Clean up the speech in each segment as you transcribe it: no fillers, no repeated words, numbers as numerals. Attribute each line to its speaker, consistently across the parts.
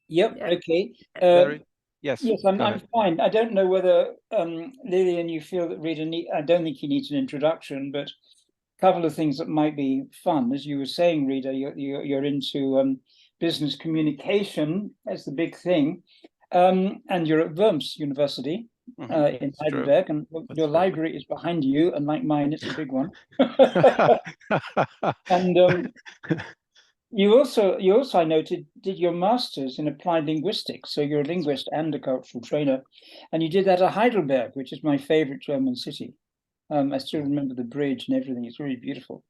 Speaker 1: Yep.
Speaker 2: Yeah.
Speaker 1: Okay.
Speaker 2: Very. Yes.
Speaker 1: Yes,
Speaker 2: Go
Speaker 1: I'm
Speaker 2: ahead.
Speaker 1: fine. I don't know whether Lillian, you feel that I don't think he needs an introduction, but a couple of things that might be fun. As you were saying, Rita, you're into business communication. That's the big thing. And you're at Worms University in
Speaker 2: It's true.
Speaker 1: Heidelberg, and
Speaker 2: That's
Speaker 1: your
Speaker 2: true.
Speaker 1: library is behind you, and like mine, it's a big one. And you also I noted did your master's in applied linguistics, so you're a linguist and a cultural trainer, and you did that at Heidelberg, which is my favorite German city. I still remember the bridge and everything; it's really beautiful.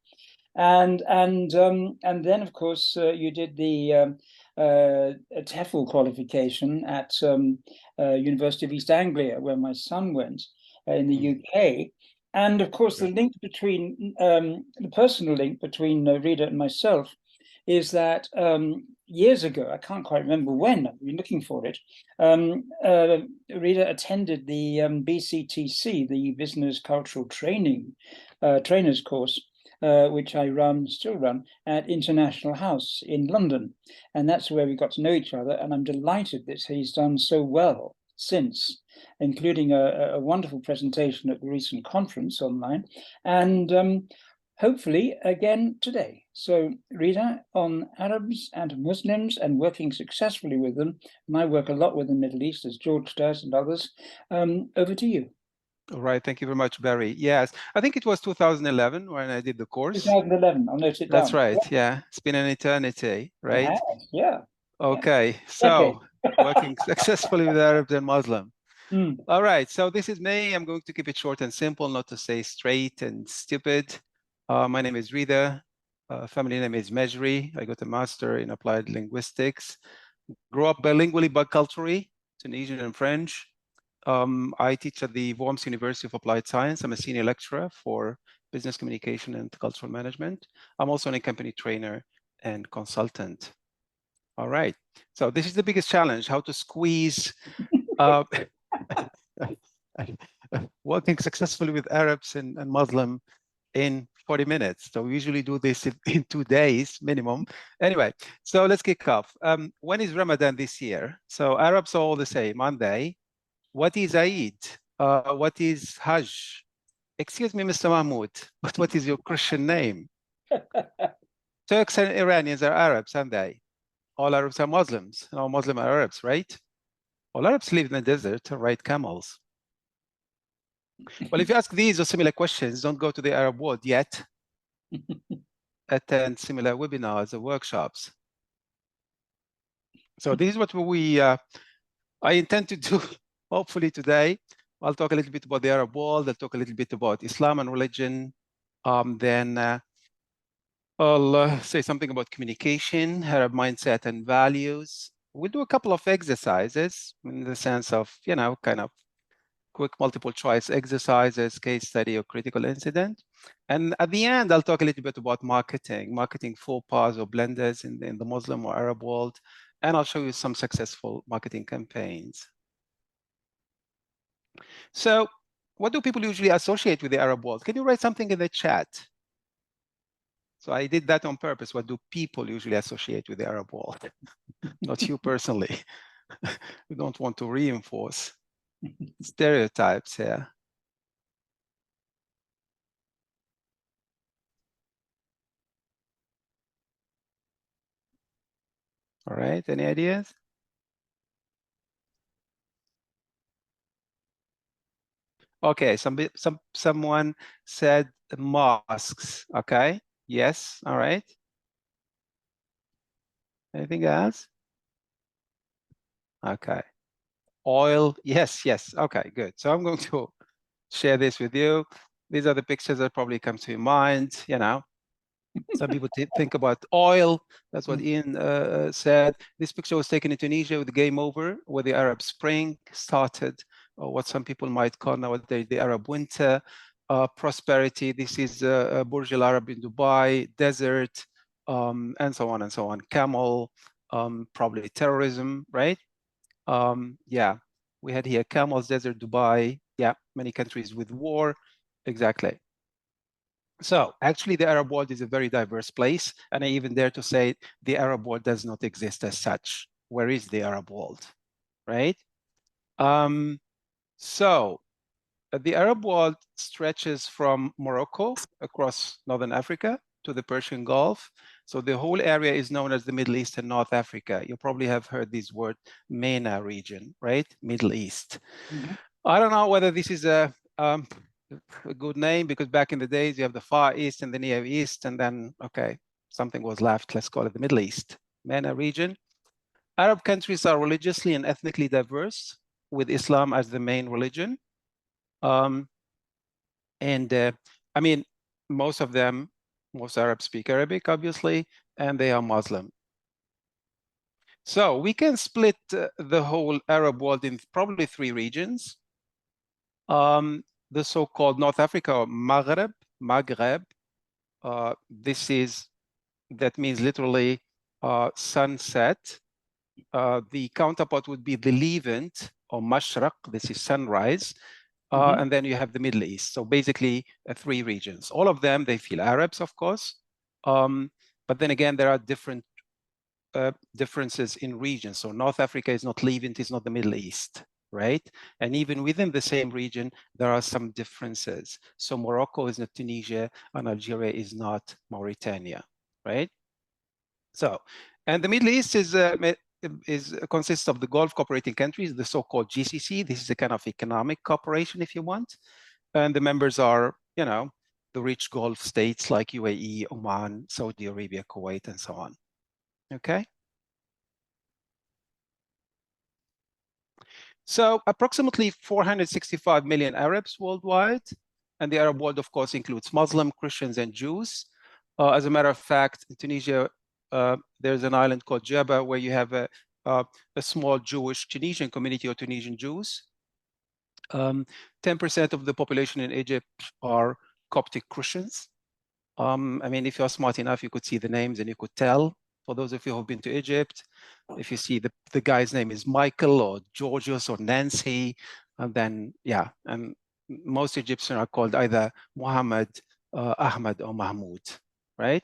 Speaker 1: And then of course you did the TEFL qualification at University of East Anglia, where my son went in the UK. And of course, the link between the personal link between Rita and myself is that years ago, I can't quite remember when, I've been looking for it, Rita attended the BCTC, the Business Cultural Training Trainers course, which I still run at International House in London. And that's where we got to know each other. And I'm delighted that he's done so well since, including a wonderful presentation at the recent conference online. And hopefully again today. So Rita, on Arabs and Muslims and working successfully with them, and I work a lot with the Middle East, as George does and others. Over to you.
Speaker 2: All right. Thank you very much, Barry. Yes, I think it was 2011 when I did the course.
Speaker 1: 2011, I'll note it
Speaker 2: That's
Speaker 1: down.
Speaker 2: right. Yeah, it's been an eternity,
Speaker 1: It
Speaker 2: right?
Speaker 1: has, yeah.
Speaker 2: Okay.
Speaker 1: Okay.
Speaker 2: So working successfully with Arabs and Muslim.
Speaker 1: Mm.
Speaker 2: All right. So this is me. I'm going to keep it short and simple, not to say straight and stupid. My name is Ridha. Family name is Mejri. I got a master in applied linguistics. Grew up bilingually, biculturally, Tunisian and French. I teach at the Worms University of Applied Science. I'm a senior lecturer for business communication and cultural management. I'm also a company trainer and consultant. All right. So this is the biggest challenge, how to squeeze uh, working successfully with Arabs and Muslim in 40 minutes. So we usually do this in 2 days minimum. Anyway, so let's kick off. When is Ramadan this year? So Arabs are all the same, Monday. What is Eid? What is Hajj? Excuse me, Mr. Mahmoud, but what is your Christian name? Turks and Iranians are Arabs, aren't they? All Arabs are Muslims. And all Muslims are Arabs, right? All Arabs live in the desert and ride camels. Well, if you ask these or similar questions, don't go to the Arab world yet. Attend similar webinars or workshops. So this is what I intend to do, hopefully today. I'll talk a little bit about the Arab world. I'll talk a little bit about Islam and religion. Then I'll say something about communication, Arab mindset and values. We'll do a couple of exercises in the sense of, kind of quick multiple choice exercises, case study, or critical incident. And at the end, I'll talk a little bit about marketing faux pas or blenders in the Muslim or Arab world. And I'll show you some successful marketing campaigns. So what do people usually associate with the Arab world? Can you write something in the chat? So I did that on purpose. What do people usually associate with the Arab world? Not you personally. We don't want to reinforce stereotypes here. All right, any ideas? Okay, someone said mosques. Okay, yes, all right. Anything else? Okay. Oil, yes, yes. Okay, good. So I'm going to share this with you. These are the pictures that probably come to your mind, Some people think about oil. That's what Ian said. This picture was taken in Tunisia with Game Over, where the Arab Spring started, or what some people might call nowadays the Arab Winter. Prosperity. This is Burj Al Arab in Dubai, desert, and so on and so on. Camel, probably terrorism, right? Yeah, we had here camels, desert, Dubai. Yeah, many countries with war. Exactly. So actually, the Arab world is a very diverse place. And I even dare to say the Arab world does not exist as such. where is the Arab world, right? So the Arab world stretches from Morocco across northern Africa to the Persian Gulf. So the whole area is known as the Middle East and North Africa. You probably have heard this word, MENA region, right? Middle East.
Speaker 1: Mhm.
Speaker 2: I don't know whether this is a good name, because back in the days you have the Far East and the Near East, and then, okay, something was left, let's call it the Middle East, MENA region. Arab countries are religiously and ethnically diverse, with Islam as the main religion. I mean, most Arabs speak Arabic, obviously, and they are Muslim. So we can split the whole Arab world in probably 3 regions. The so-called North Africa, or Maghreb, that means literally sunset. The counterpart would be the Levant, or Mashraq, this is sunrise. And then you have the Middle East. So basically 3 regions. All of them, they feel Arabs, of course. But then again, there are different differences in regions. So North Africa is not Levant, it's not the Middle East, right? And even within the same region, there are some differences. So Morocco is not Tunisia, and Algeria is not Mauritania, right? So, and the Middle East consists of the Gulf cooperating countries, the so-called GCC. This is a kind of economic cooperation, if you want. And the members are, you know, the rich Gulf states like UAE, Oman, Saudi Arabia, Kuwait, and so on. Okay. So approximately 465 million Arabs worldwide. And the Arab world, of course, includes Muslim, Christians, and Jews. As a matter of fact, in Tunisia, there's an island called Jebba where you have a small Jewish Tunisian community, or Tunisian Jews. 10% of the population in Egypt are Coptic Christians. I mean, if you're smart enough, you could see the names and you could tell. For those of you who've been to Egypt, if you see the guy's name is Michael or Georgios or Nancy, and then, yeah, and most Egyptians are called either Muhammad, Ahmad, or Mahmoud, right?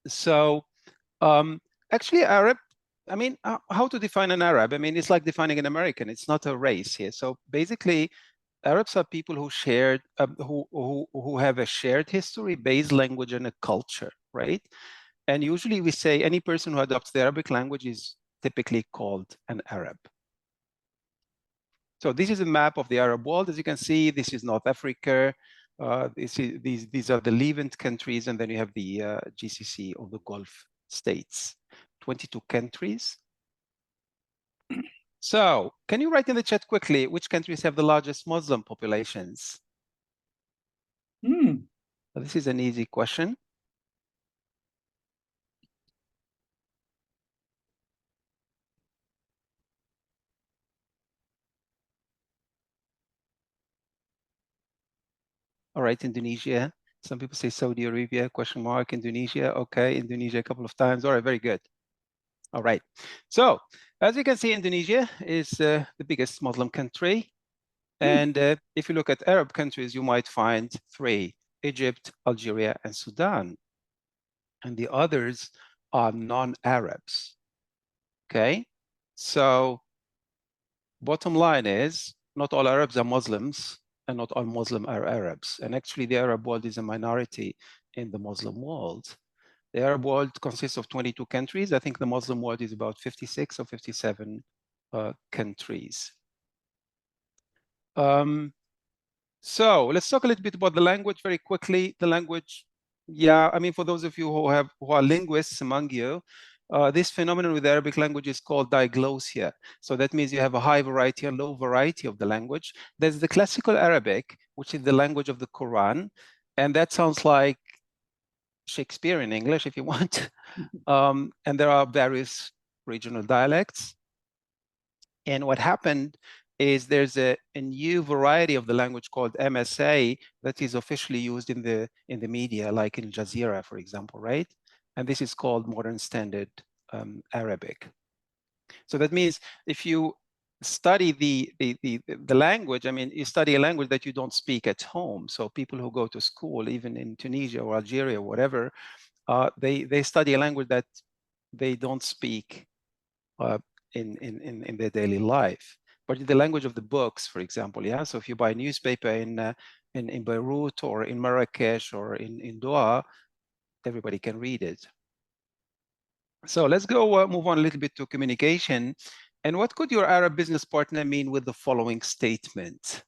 Speaker 2: So actually Arab, I mean, how to define an Arab? I mean, it's like defining an American. It's not a race here. So basically, Arabs are people who shared, who have a shared history, base language, and a culture, right? And usually we say any person who adopts the Arabic language is typically called an Arab. So this is a map of the Arab world. As you can see, this is North Africa. These are the Levant countries, and then you have the GCC, or the Gulf states, 22 countries. So can you write in the chat quickly, which countries have the largest Muslim populations? This is an easy question. All right, Indonesia. Some people say Saudi Arabia, question mark, Indonesia. Okay, Indonesia a couple of times. All right, very good. All right. So as you can see, Indonesia is the biggest Muslim country. And if you look at Arab countries, you might find 3, Egypt, Algeria, and Sudan. And the others are non-Arabs. Okay, so bottom line is not all Arabs are Muslims, and not all Muslims are Arabs. And actually the Arab world is a minority in the Muslim world. The Arab world consists of 22 countries. I think the Muslim world is about 56 or 57 countries. So let's talk a little bit about the language very quickly. The language, yeah, I mean, for those of you who are linguists among you, this phenomenon with the Arabic language is called diglossia. So that means you have a high variety and low variety of the language. There's the classical Arabic, which is the language of the Quran, and that sounds like Shakespeare in English, if you want. And there are various regional dialects. And what happened is there's a new variety of the language called MSA that is officially used in the media, like in Jazeera, for example, right? And this is called Modern Standard Arabic. So that means if you study the language, I mean, you study a language that you don't speak at home. So people who go to school, even in Tunisia or Algeria or whatever, they study a language that they don't speak in their daily life. But in the language of the books, for example, yeah. So if you buy a newspaper in Beirut or in Marrakesh or in Doha, everybody can read it. So let's go move on a little bit to communication. And what could your Arab business partner mean with the following statement?